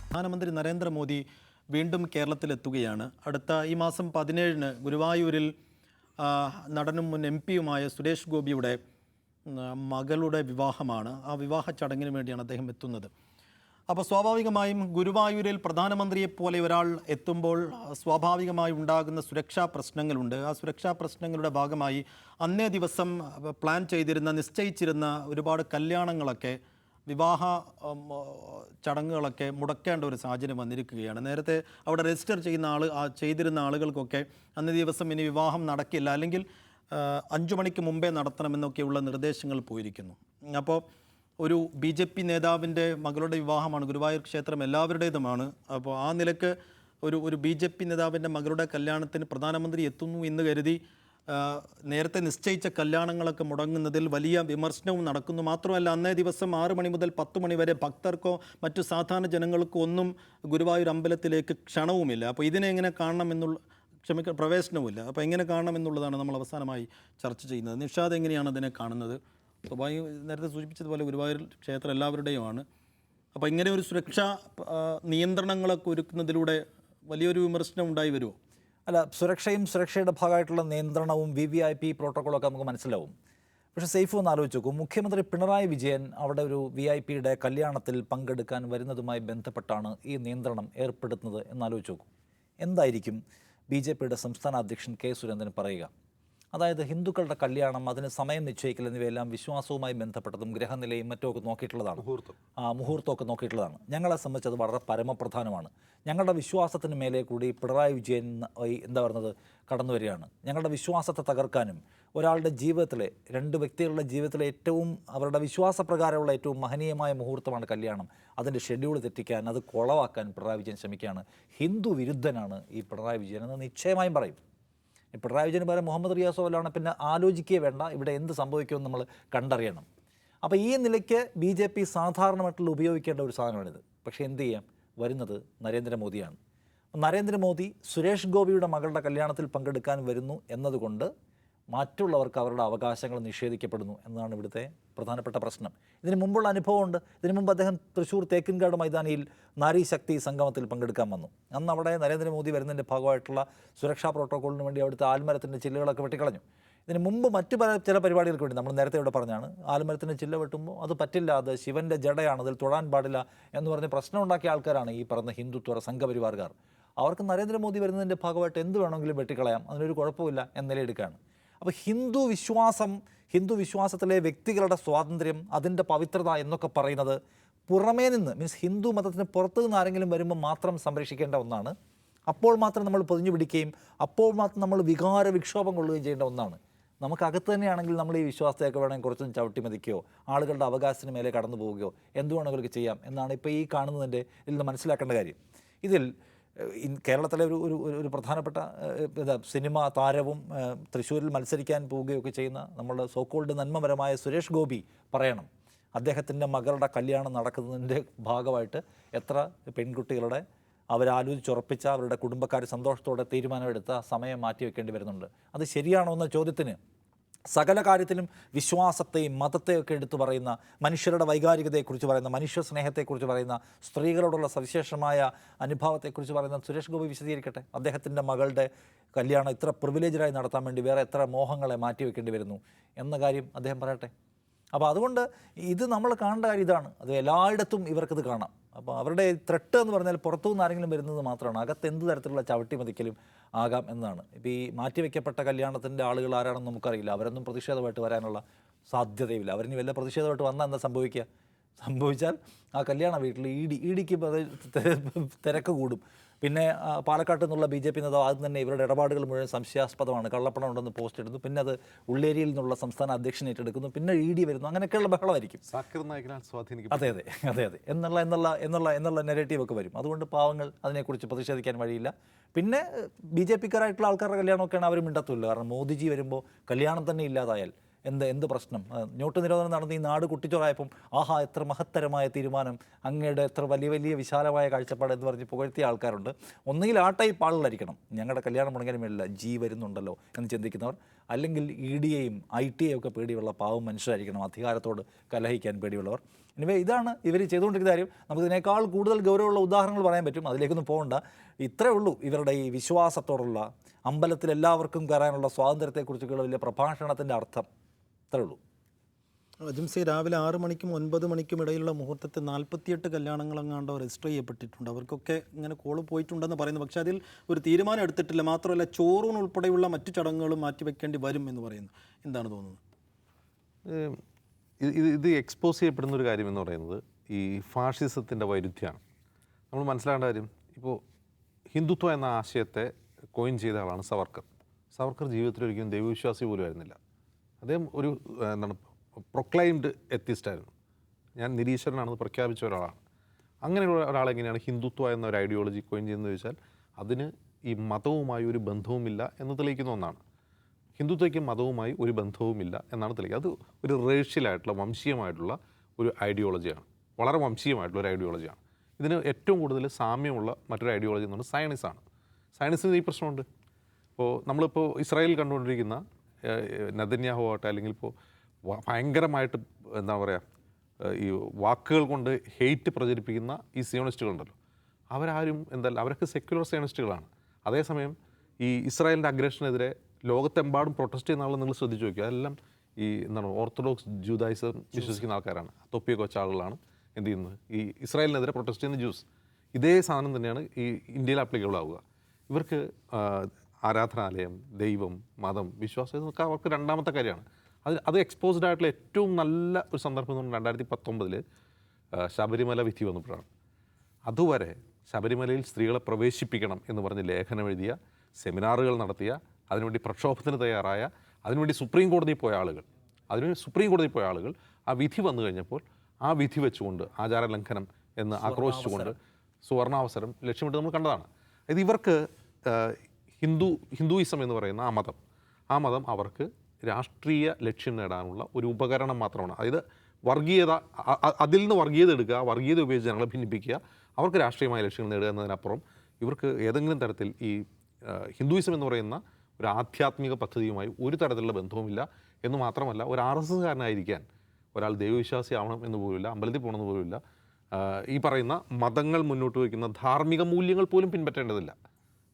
പ്രധാനമന്ത്രി നരേന്ദ്രമോദി വീണ്ടും കേരളത്തിലെത്തുകയാണ്. അടുത്ത ഈ മാസം 17-ന് ഗുരുവായൂരിൽ നടനും മുൻ MP-യുമായ സുരേഷ് ഗോപിയുടെ മകളുടെ വിവാഹമാണ്. ആ വിവാഹ ചടങ്ങിന് വേണ്ടിയാണ് അദ്ദേഹം എത്തുന്നത്. അപ്പോൾ സ്വാഭാവികമായും ഗുരുവായൂരിൽ പ്രധാനമന്ത്രിയെപ്പോലെ ഒരാൾ എത്തുമ്പോൾ സ്വാഭാവികമായി ഉണ്ടാകുന്ന സുരക്ഷാ പ്രശ്നങ്ങളുണ്ട്. ആ സുരക്ഷാ പ്രശ്നങ്ങളുടെ ഭാഗമായി അന്നേ ദിവസം പ്ലാൻ ചെയ്തിരുന്ന, നിശ്ചയിച്ചിരുന്ന ഒരുപാട് കല്യാണങ്ങളൊക്കെ, വിവാഹ ചടങ്ങുകളൊക്കെ മുടക്കേണ്ട ഒരു സാഹചര്യം വന്നിരിക്കുകയാണ്. നേരത്തെ അവിടെ രജിസ്റ്റർ ചെയ്തിരുന്ന ആളുകൾക്കൊക്കെ അന്നേ ദിവസം ഇനി വിവാഹം നടക്കില്ല, അല്ലെങ്കിൽ 5 മണിക്ക് മുമ്പേ നടത്തണമെന്നൊക്കെയുള്ള നിർദ്ദേശങ്ങൾ പോയിരിക്കുന്നു. അപ്പോൾ ഒരു BJP നേതാവിൻ്റെ മകളുടെ വിവാഹമാണ്, ഗുരുവായൂർ ക്ഷേത്രം എല്ലാവരുടേതുമാണ്. അപ്പോൾ ആ നിലക്ക് ഒരു BJP നേതാവിൻ്റെ മകളുടെ കല്യാണത്തിന് പ്രധാനമന്ത്രി എത്തുന്നു എന്ന് കരുതി നേരത്തെ നിശ്ചയിച്ച കല്യാണങ്ങളൊക്കെ മുടങ്ങുന്നതിൽ വലിയ വിമർശനവും നടക്കുന്നു. മാത്രമല്ല, അന്നേ ദിവസം 6 മണി മുതൽ 10 മണി വരെ ഭക്തർക്കോ മറ്റു സാധാരണ ജനങ്ങൾക്കോ ഒന്നും ഗുരുവായൂർ അമ്പലത്തിലേക്ക് ക്ഷണവുമില്ല. അപ്പോൾ ഇതിനെ എങ്ങനെ കാണണമെന്നുള്ള പ്രവേശനവുമില്ല. അപ്പോൾ എങ്ങനെ കാണണമെന്നുള്ളതാണ് നമ്മൾ അവസാനമായി ചർച്ച ചെയ്യുന്നത്. നിഷാദ് എങ്ങനെയാണ് അതിനെ കാണുന്നത്? സ്വാഭാവികം നേരത്തെ സൂചിപ്പിച്ചതുപോലെ ഗുരുവായൂർ ക്ഷേത്രം എല്ലാവരുടെയുമാണ്. അപ്പോൾ ഇങ്ങനെ ഒരു സുരക്ഷാ നിയന്ത്രണങ്ങളൊക്കെ ഒരുക്കുന്നതിലൂടെ വലിയൊരു വിമർശനം ഉണ്ടായി വരുമോ? അല്ല, സുരക്ഷയുടെ ഭാഗമായിട്ടുള്ള നിയന്ത്രണവും VVIP പ്രോട്ടോക്കോളൊക്കെ നമുക്ക് മനസ്സിലാവും. പക്ഷേ സേഫ് ഒന്ന് ആലോചിച്ച് നോക്കും, മുഖ്യമന്ത്രി പിണറായി വിജയൻ അവിടെ ഒരു VIP-യുടെ കല്യാണത്തിൽ പങ്കെടുക്കാൻ വരുന്നതുമായി ബന്ധപ്പെട്ടാണ് ഈ നിയന്ത്രണം ഏർപ്പെടുത്തുന്നത് എന്നാലോചിച്ച് നോക്കും. എന്തായിരിക്കും BJP-യുടെ സംസ്ഥാന അധ്യക്ഷൻ K. സുരേന്ദ്രൻ പറയുക? അതായത് ഹിന്ദുക്കളുടെ കല്യാണം, അതിന് സമയം നിശ്ചയിക്കൽ എന്നിവയെല്ലാം വിശ്വാസവുമായി ബന്ധപ്പെട്ടതും ഗ്രഹനിലയും മറ്റുമൊക്കെ നോക്കിയിട്ടുള്ളതാണ്, മുഹൂർത്തമൊക്കെ നോക്കിയിട്ടുള്ളതാണ്. ഞങ്ങളെ സംബന്ധിച്ച് അത് വളരെ പരമപ്രധാനമാണ്. ഞങ്ങളുടെ വിശ്വാസത്തിന് മേലെ കൂടി പിണറായി വിജയൻ എന്താ പറയുന്നത് കടന്നു വരികയാണ്. ഞങ്ങളുടെ വിശ്വാസത്തെ തകർക്കാനും ഒരാളുടെ ജീവിതത്തിലെ, 2 വ്യക്തികളുടെ ജീവിതത്തിലെ ഏറ്റവും അവരുടെ വിശ്വാസപ്രകാരമുള്ള ഏറ്റവും മഹനീയമായ മുഹൂർത്തമാണ് കല്യാണം. അതിൻ്റെ ഷെഡ്യൂൾ തെറ്റിക്കാൻ, അത് കുളവാക്കാൻ പിണറായി വിജയൻ ശ്രമിക്കുകയാണ്. ഹിന്ദു വിരുദ്ധനാണ് ഈ പിണറായി വിജയൻ എന്ന് നിശ്ചയമായും പറയും. പിണറായി വിജയന് പകരം മുഹമ്മദ് റിയാസോ അല്ലാണ്, പിന്നെ ആലോചിക്കുകയേ വേണ്ട, ഇവിടെ എന്ത് സംഭവിക്കുമെന്ന് നമ്മൾ കണ്ടറിയണം. അപ്പോൾ ഈ നിലയ്ക്ക് BJP സാധാരണമായിട്ടുള്ള ഉപയോഗിക്കേണ്ട ഒരു സാധനമാണിത്. പക്ഷേ എന്ത് ചെയ്യാം, വരുന്നത് നരേന്ദ്രമോദിയാണ്. നരേന്ദ്രമോദി സുരേഷ് ഗോപിയുടെ മകളുടെ കല്യാണത്തിൽ പങ്കെടുക്കാൻ വരുന്നു എന്നതുകൊണ്ട് മറ്റുള്ളവർക്ക് അവരുടെ അവകാശങ്ങൾ നിഷേധിക്കപ്പെടുന്നു എന്നതാണ് ഇവിടുത്തെ പ്രധാനപ്പെട്ട പ്രശ്നം. ഇതിന് മുമ്പുള്ള അനുഭവമുണ്ട്. ഇതിനു മുമ്പ് അദ്ദേഹം തൃശ്ശൂർ തേക്കിൻകാട് മൈതാനിയിൽ നാരീശക്തി സംഗമത്തിൽ പങ്കെടുക്കാൻ വന്നു. അന്ന് അവിടെ നരേന്ദ്രമോദി വരുന്നതിൻ്റെ ഭാഗമായിട്ടുള്ള സുരക്ഷാ പ്രോട്ടോക്കോളിന് വേണ്ടി അവിടുത്തെ ആൽമരത്തിൻ്റെ ചില്ലുകളൊക്കെ വെട്ടിക്കളഞ്ഞു. ഇതിന് മുമ്പ് മറ്റു ചില പരിപാടികൾക്ക് വേണ്ടി നമ്മൾ നേരത്തെ ഇവിടെ പറഞ്ഞാണ്, ആൽമരത്തിൻ്റെ ചില്ല വെട്ടുമ്പോൾ അത് പറ്റില്ല, അത് ശിവൻ്റെ ജടയാണ്, അതിൽ തൊടാൻ പാടില്ല എന്ന് പറഞ്ഞ് പ്രശ്നം ഉണ്ടാക്കിയ ആൾക്കാരാണ് ഈ പറഞ്ഞ ഹിന്ദുത്വ സംഘപരിവാർക്കാർ. അവർക്ക് നരേന്ദ്രമോദി വരുന്നതിൻ്റെ ഭാഗമായിട്ട് എന്ത് വേണമെങ്കിലും വെട്ടിക്കളയാം, അതിനൊരു കുഴപ്പമില്ല എന്ന നിലയെടുക്കുകയാണ്. അപ്പോൾ ഹിന്ദു വിശ്വാസത്തിലെ വ്യക്തികളുടെ സ്വാതന്ത്ര്യം, അതിൻ്റെ പവിത്രത എന്നൊക്കെ പറയുന്നത് പുറമേ നിന്ന്, മീൻസ് ഹിന്ദു മതത്തിന് പുറത്തു നിന്ന് ആരെങ്കിലും വരുമ്പോൾ മാത്രം സംരക്ഷിക്കേണ്ട ഒന്നാണ്. അപ്പോൾ മാത്രം നമ്മൾ പൊതിഞ്ഞു പിടിക്കുകയും അപ്പോൾ മാത്രം നമ്മൾ വികാര വിക്ഷോഭം കൊള്ളുകയും ചെയ്യേണ്ട ഒന്നാണ്. നമുക്കകത്ത് തന്നെയാണെങ്കിൽ നമ്മൾ ഈ വിശ്വാസത്തെയൊക്കെ വേണമെങ്കിൽ കുറച്ചൊന്നും ചവിട്ടി മതിക്കുകയോ ആളുകളുടെ അവകാശത്തിന് മേലെ കടന്നു പോവുകയോ എന്ത് വേണമെങ്കിലും ചെയ്യാം എന്നാണ് ഇപ്പോൾ ഈ കാണുന്നതിൻ്റെ ഇതിൽ നിന്ന് മനസ്സിലാക്കേണ്ട കാര്യം. ഇതിൽ കേരളത്തിലെ ഒരു പ്രധാനപ്പെട്ട സിനിമാ താരവും തൃശ്ശൂരിൽ മത്സരിക്കാൻ പോവുകയൊക്കെ ചെയ്യുന്ന നമ്മളുടെ സോക്കോൾഡ് നന്മപരമായ സുരേഷ് ഗോപി പറയണം, അദ്ദേഹത്തിൻ്റെ മകളുടെ കല്യാണം നടക്കുന്നതിൻ്റെ ഭാഗമായിട്ട് എത്ര പെൺകുട്ടികളുടെ അവരാലോചിച്ചുറപ്പിച്ച അവരുടെ കുടുംബക്കാർ സന്തോഷത്തോടെ തീരുമാനമെടുത്ത സമയം മാറ്റിവെക്കേണ്ടി വരുന്നുണ്ട്. അത് ശരിയാണോ എന്ന ചോദ്യത്തിന് സകല കാര്യത്തിലും വിശ്വാസത്തെയും മതത്തെയൊക്കെ എടുത്തു പറയുന്ന, മനുഷ്യരുടെ വൈകാരികതയെക്കുറിച്ച് പറയുന്ന, മനുഷ്യ സ്നേഹത്തെക്കുറിച്ച് പറയുന്ന, സ്ത്രീകളോടുള്ള സവിശേഷമായ അനുഭവത്തെക്കുറിച്ച് പറയുന്ന സുരേഷ് ഗോപി വിശദീകരിക്കട്ടെ. അദ്ദേഹത്തിൻ്റെ മകളുടെ കല്യാണം ഇത്ര പ്രിവിലേജായി നടത്താൻ വേണ്ടി വേറെ എത്ര മോഹങ്ങളെ മാറ്റിവെക്കേണ്ടി വരുന്നു എന്ന കാര്യം അദ്ദേഹം പറയട്ടെ. അപ്പോൾ അതുകൊണ്ട് ഇത് നമ്മൾ കാണേണ്ട കാര്യം ഇതാണ്. അത് എല്ലായിടത്തും ഇവർക്കിത് കാണാം. അപ്പോൾ അവരുടെ ത്രെട്ട് എന്ന് പറഞ്ഞാൽ പുറത്തുനിന്ന് ആരെങ്കിലും വരുന്നത് മാത്രമാണ്, അകത്ത് എന്ത് തരത്തിലുള്ള ചവിട്ടിമതിക്കലും ആകാം എന്നതാണ്. ഇപ്പോൾ ഈ മാറ്റിവെക്കപ്പെട്ട കല്യാണത്തിൻ്റെ ആളുകൾ ആരാണെന്ന് നമുക്കറിയില്ല. അവരൊന്നും പ്രതിഷേധമായിട്ട് വരാനുള്ള സാധ്യതയില്ല. അവരിനി വല്ല പ്രതിഷേധമായിട്ട് വന്നാൽ എന്താ സംഭവിച്ചാൽ ആ കല്യാണ വീട്ടിൽ ഇടിക്ക് തിരക്ക് കൂടും. പിന്നെ പാലക്കാട്ട് നിന്നുള്ള BJP നേതാവ് ആദ്യം തന്നെ ഇവരുടെ ഇടപാടുകൾ മുഴുവൻ സംശയാസ്പദമാണ്, കള്ളപ്പണം ഉണ്ടെന്ന് പോസ്റ്റ് ഇടുന്നു, പിന്നെ അത് ഉള്ളേരിയിൽ നിന്നുള്ള സംസ്ഥാന അധ്യക്ഷൻ ഏറ്റെടുക്കുന്നു, പിന്നെ ED വരുന്നു, അങ്ങനെയൊക്കെയുള്ള ബഹളമായിരിക്കും. അതെ എന്നുള്ള നെഗറ്റീവൊക്കെ വരും. അതുകൊണ്ട് പാവങ്ങൾ അതിനെക്കുറിച്ച് പ്രതിഷേധിക്കാൻ വഴിയില്ല. പിന്നെ BJP-ക്കാരായിട്ടുള്ള ആൾക്കാരുടെ കല്യാണമൊക്കെയാണ് അവർ മിണ്ടത്തുമില്ല. കാരണം മോദിജി വരുമ്പോൾ കല്യാണം തന്നെ ഇല്ലാതായാൽ എന്ത് പ്രശ്നം? നോട്ട് നിരോധനം നടന്ന് ഈ നാട് കുട്ടിച്ചോറായപ്പം ആഹാ എത്ര മഹത്തരമായ തീരുമാനം, അങ്ങയുടെ എത്ര വലിയ വിശാലമായ കാഴ്ചപ്പാട് എന്ന് പറഞ്ഞ് പുകഴ്ത്തിയ ആൾക്കാരുണ്ട്. ഒന്നുകിൽ ആ ടൈപ്പ് ആളുകളായിരിക്കണം, ഞങ്ങളുടെ കല്യാണം മുടങ്ങാനും വേണ്ടില്ല, വരുന്നുണ്ടല്ലോ എന്ന് ചിന്തിക്കുന്നവർ. അല്ലെങ്കിൽ ED-യെയും IT-യെയും ഒക്കെ പേടിയുള്ള പാവം മനുഷ്യരായിരിക്കണം അധികാരത്തോട് കലഹിക്കാൻ പേടിയുള്ളവർ. എനിവേ ഇതാണ് ഇവർ ചെയ്തുകൊണ്ടിരിക്കുന്ന കാര്യം. നമുക്കിതിനേക്കാൾ കൂടുതൽ ഗൗരവമുള്ള ഉദാഹരണങ്ങൾ പറയാൻ പറ്റും, അതിലേക്കൊന്നും പോകണ്ട. ഇത്രയേ ഉള്ളൂ ഇവരുടെ ഈ വിശ്വാസത്തോടുള്ള, അമ്പലത്തിൽ എല്ലാവർക്കും കയറാനുള്ള സ്വാതന്ത്ര്യത്തെക്കുറിച്ചൊക്കെയുള്ള വലിയ പ്രഭാഷണത്തിൻ്റെ അർത്ഥം. ഇത്രയേ ഉള്ളൂ. അജിംസി, രാവിലെ 6 മണിക്കും 9 മണിക്കും ഇടയിലുള്ള മുഹൂർത്തത്തിൽ 48 കല്യാണങ്ങളെങ്ങാണ്ടോ രജിസ്റ്റർ ചെയ്യപ്പെട്ടിട്ടുണ്ട്. അവർക്കൊക്കെ ഇങ്ങനെ കോള് പോയിട്ടുണ്ടെന്ന് പറയുന്നു. പക്ഷേ അതിൽ ഒരു തീരുമാനം എടുത്തിട്ടില്ല. മാത്രമല്ല ചോറൂൺ ഉൾപ്പെടെയുള്ള മറ്റു ചടങ്ങുകളും മാറ്റിവെക്കേണ്ടി വരും എന്ന് പറയുന്നു. എന്താണ് തോന്നുന്നത്? ഇത് എക്സ്പോസ് ചെയ്യപ്പെടുന്ന ഒരു കാര്യം എന്ന് പറയുന്നത് ഈ ഫാഷിസത്തിൻ്റെ വൈരുദ്ധ്യമാണ്. നമ്മൾ മനസ്സിലാക്കേണ്ട കാര്യം, ഇപ്പോൾ ഹിന്ദുത്വ എന്ന ആശയത്തെ കോയിൻ ചെയ്ത ആളാണ് സവർക്കർ. സവർക്കർ ജീവിതത്തിൽ ഒരിക്കലും ദൈവവിശ്വാസി പോലും ആയിരുന്നില്ല. അദ്ദേഹം ഒരു പ്രൊക്ലൈംഡ് എത്തിസ്റ്റായിരുന്നു. ഞാൻ നിരീശ്വരനാണെന്ന് പ്രഖ്യാപിച്ച ഒരാളാണ്. അങ്ങനെയുള്ള ഒരാളെങ്ങനെയാണ് ഹിന്ദുത്വ എന്ന ഒരു ഐഡിയോളജി കോയിൻ ചെയ്യുന്നത് ചോദിച്ചാൽ അതിന് ഈ മതവുമായി ഒരു ബന്ധവുമില്ല എന്ന് തെളിയിക്കുന്ന ഒന്നാണ്. ഹിന്ദുത്വയ്ക്കും മതവുമായി ഒരു ബന്ധവുമില്ല എന്നാണ് തെളിയിക്കുക. അത് ഒരു റേഷ്യലായിട്ടുള്ള, വംശീയമായിട്ടുള്ള ഒരു ഐഡിയോളജിയാണ്. വളരെ വംശീയമായിട്ടുള്ള ഒരു ഐഡിയോളജിയാണ്. ഇതിന് ഏറ്റവും കൂടുതൽ സാമ്യമുള്ള മറ്റൊരു ഐഡിയോളജി എന്ന് പറഞ്ഞാൽ സയനിസാണ്. സയനിസിന് ഈ പ്രശ്നമുണ്ട്. ഇപ്പോൾ നമ്മളിപ്പോൾ ഇസ്രായേലിൽ കണ്ടുകൊണ്ടിരിക്കുന്ന നെതന്യാഹു ആവട്ടെ, അല്ലെങ്കിൽ ഇപ്പോൾ ഭയങ്കരമായിട്ട് എന്താ പറയുക, ഈ വാക്കുകൾ കൊണ്ട് ഹെയ്റ്റ് പ്രചരിപ്പിക്കുന്ന ഈ സിയോണിസ്റ്റുകളുണ്ടല്ലോ, അവരാരും അവരൊക്കെ സെക്യുലർ സിയോണിസ്റ്റുകളാണ്. അതേസമയം ഈ ഇസ്രായേലിൻ്റെ അഗ്രഷനെതിരെ ലോകത്തെമ്പാടും പ്രൊട്ടസ്റ്റ് ചെയ്യുന്ന ആളുകൾ നിങ്ങൾ ശ്രദ്ധിച്ച് നോക്കുക, അതെല്ലാം ഈ ഓർത്തഡോക്സ് ജൂദായിസം വിശ്വസിക്കുന്ന ആൾക്കാരാണ്. തൊപ്പിയൊക്കെ വെച്ച ആളുകളാണ് എന്ത് ചെയ്യുന്നത്, ഈ ഇസ്രായേലിനെതിരെ പ്രൊട്ടസ്റ്റ് ചെയ്യുന്ന ജ്യൂസ്. ഇതേ സാധനം തന്നെയാണ് ഈ ഇന്ത്യയിൽ ആപ്ലിക്കബിൾ ആവുക. ഇവർക്ക് ആരാധനാലയം, ദൈവം, മതം, വിശ്വാസം ഇതൊക്കെ അവർക്ക് രണ്ടാമത്തെ കാര്യമാണ്. അത് എക്സ്പോസ്ഡ് ആയിട്ടുള്ള ഏറ്റവും നല്ല ഒരു സന്ദർഭം എന്ന് പറഞ്ഞാൽ 2019 ശബരിമല വിധി വന്നപ്പോഴാണ്. അതുവരെ ശബരിമലയിൽ സ്ത്രീകളെ പ്രവേശിപ്പിക്കണം എന്ന് പറഞ്ഞ് ലേഖനം എഴുതിയ, സെമിനാറുകൾ നടത്തിയ, അതിനുവേണ്ടി പ്രക്ഷോഭത്തിന് തയ്യാറായ, അതിനുവേണ്ടി സുപ്രീം കോടതിയിൽ പോയ ആളുകൾ ആ വിധി വന്നു കഴിഞ്ഞപ്പോൾ ആ വിധി വെച്ചുകൊണ്ട് ആചാരലംഘനം എന്ന് ആക്രോശിച്ചുകൊണ്ട് സുവർണാവസരം ലക്ഷ്യമിട്ട് നമ്മൾ കണ്ടതാണ്. ഇത് ഇവർക്ക് ഹിന്ദുയിസം എന്ന് പറയുന്ന ആ മതം അവർക്ക് രാഷ്ട്രീയ ലക്ഷ്യം നേടാനുള്ള ഒരു ഉപകരണം മാത്രമാണ്. അതായത് വർഗീയത, അതിൽ നിന്ന് വർഗീയത എടുക്കുക, വർഗീയത ഉപയോഗിച്ച് ജനങ്ങളെ ഭിന്നിപ്പിക്കുക, അവർക്ക് രാഷ്ട്രീയമായ ലക്ഷ്യങ്ങൾ നേടുക എന്നതിനപ്പുറം ഇവർക്ക് ഏതെങ്കിലും തരത്തിൽ ഈ ഹിന്ദുയിസം എന്ന് പറയുന്ന ഒരു ആധ്യാത്മിക പദ്ധതിയുമായി ഒരു തരത്തിലുള്ള ബന്ധവുമില്ല. എന്ന് മാത്രമല്ല, ഒരു RSSകാരനായിരിക്കാൻ ഒരാൾ ദൈവവിശ്വാസി ആവണം എന്ന് പോലുമില്ല, അമ്പലത്തിൽ പോകണമെന്ന് പോലുമില്ല, ഈ പറയുന്ന മതങ്ങൾ മുന്നോട്ട് വയ്ക്കുന്ന ധാർമ്മിക മൂല്യങ്ങൾ പോലും പിൻപറ്റേണ്ടതില്ല.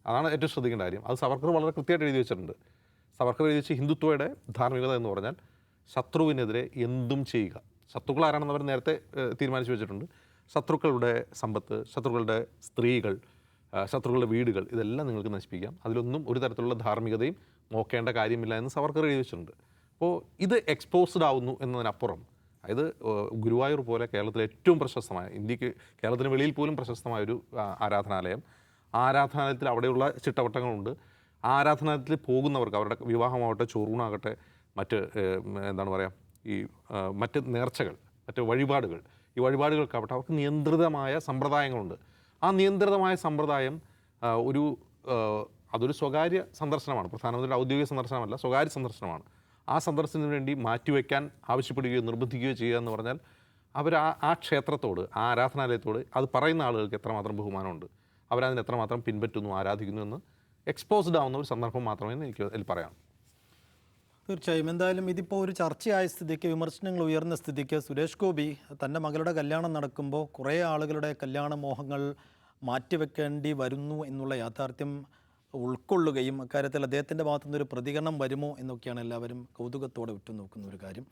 അതാണ് ഏറ്റവും ശ്രദ്ധിക്കേണ്ട കാര്യം. അത് സവർക്കർ വളരെ കൃത്യമായിട്ട് എഴുതി വെച്ചിട്ടുണ്ട്. സവർക്കർ എഴുതി വെച്ച് ഹിന്ദുത്വയുടെ ധാർമ്മികത എന്ന് പറഞ്ഞാൽ ശത്രുവിനെതിരെ എന്തും ചെയ്യുക. ശത്രുക്കൾ ആരാണെന്ന് അവർ നേരത്തെ തീരുമാനിച്ചു വെച്ചിട്ടുണ്ട്. ശത്രുക്കളുടെ സമ്പത്ത്, ശത്രുക്കളുടെ സ്ത്രീകൾ, ശത്രുക്കളുടെ വീടുകൾ, ഇതെല്ലാം നിങ്ങൾക്ക് നശിപ്പിക്കാം. അതിലൊന്നും ഒരു തരത്തിലുള്ള ധാർമ്മികതയും നോക്കേണ്ട കാര്യമില്ല എന്ന് സവർക്കർ എഴുതി വെച്ചിട്ടുണ്ട്. അപ്പോൾ ഇത് എക്സ്പോസ്ഡ് ആവുന്നു എന്നതിനപ്പുറം, അതായത് ഗുരുവായൂർ പോലെ കേരളത്തിലെ ഏറ്റവും പ്രശസ്തമായ, കേരളത്തിന് വെളിയിൽ പോലും പ്രശസ്തമായ ഒരു ആരാധനാലയം, ആരാധനാലയത്തിൽ അവിടെയുള്ള ചിട്ടവട്ടങ്ങളുണ്ട്. ആ ആരാധനാലയത്തിൽ പോകുന്നവർക്ക് അവരുടെ വിവാഹമാവട്ടെ, ചോറൂണാകട്ടെ, മറ്റ് എന്താണ് പറയുക, ഈ മറ്റ് നേർച്ചകൾ, മറ്റ് വഴിപാടുകൾ, ഈ വഴിപാടുകൾക്കാവട്ടെ അവർക്ക് നിയന്ത്രിതമായ സമ്പ്രദായങ്ങളുണ്ട്. ആ നിയന്ത്രിതമായ സമ്പ്രദായം അതൊരു സ്വകാര്യ സന്ദർശനമാണ്. പ്രധാനമന്ത്രിയുടെ ഔദ്യോഗിക സന്ദർശനമല്ല, സ്വകാര്യ സന്ദർശനമാണ്. ആ സന്ദർശനത്തിന് വേണ്ടി മാറ്റിവെക്കാൻ ആവശ്യപ്പെടുകയോ നിർബന്ധിക്കുകയോ ചെയ്യുക എന്ന് പറഞ്ഞാൽ അവർ ആ ക്ഷേത്രത്തോട്, ആ ആരാധനാലയത്തോട്, അത് പറയുന്ന ആളുകൾക്ക് എത്രമാത്രം ബഹുമാനമുണ്ട്, അവരതിന് എത്രമാത്രം പിൻപറ്റുന്നു, ആരാധിക്കുന്നു എന്ന് എക്സ്പോസ്ഡ് ആവുന്ന ഒരു സന്ദർഭം മാത്രമേ എനിക്ക് അതിൽ പറയാം. തീർച്ചയായും. എന്തായാലും ഇതിപ്പോൾ ഒരു ചർച്ചയായ സ്ഥിതിക്ക്, വിമർശനങ്ങൾ ഉയർന്ന സ്ഥിതിക്ക്, സുരേഷ് ഗോപി തൻ്റെ മകളുടെ കല്യാണം നടക്കുമ്പോൾ കുറേ ആളുകളുടെ കല്യാണ മോഹങ്ങൾ മാറ്റിവെക്കേണ്ടി വരുന്നു എന്നുള്ള യാഥാർത്ഥ്യം ഉൾക്കൊള്ളുകയും അക്കാര്യത്തിൽ അദ്ദേഹത്തിൻ്റെ ഭാഗത്തുനിന്നൊരു പ്രതികരണം വരുമോ എന്നൊക്കെയാണ് എല്ലാവരും കൗതുകത്തോടെ ഉറ്റുനോക്കുന്ന ഒരു കാര്യം.